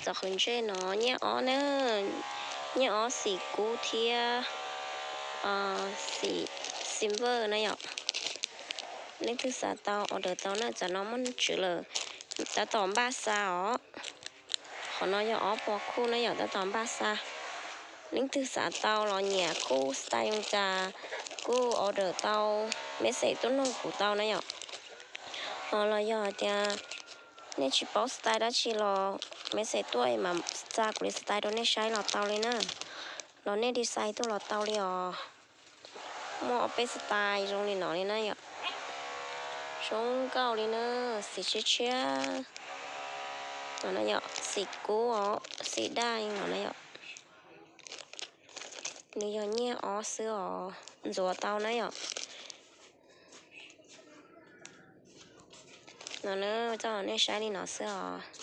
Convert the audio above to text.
จะขึ้นเช่นเนาะเนี่ยอ๋อเนอะเนี่ยอ๋อสีกูเทียสีซิมเวอร์นะหยอกนี่คือสาเตาออเดอร์เตาน่าจะน้องมันชื่อเลยแต่ตอนบ้าซาอ๋อขอน้อยอ๋อปอคู่นะหยอกแต่ตอนบ้าซานี่คือสาเตาเราเนี่ยคู่สไตล์จะกู้ออเดอร์เตาไม่ใส่ต้นนงกูเตานะหยอกเราหยอกจะเนี่ยชิปอสไตล์ได้ชิรอไม่ใส่ตัวไอ้มาจากกุลิสไตล์ตัวนี้ใช้หลอดเตาเลยนะเราเนี่ยดีไซน์ตัวหลอดเตาเลยอ๋อมอเป็นสไตล์ตรงนี้หน่อยนะหยอกชงเก่าเลยนะสีเชี่ยหน่อยนะหยอกสีกู้อ๋อสีได้หน่อยนะหยอกนี่ยเนี่ยอ๋อเสื้ออ๋อจัวเตานะหยอกหน่อยนะเจ้าเนี่ยใช้ดีหน่อเสื้ออ๋อ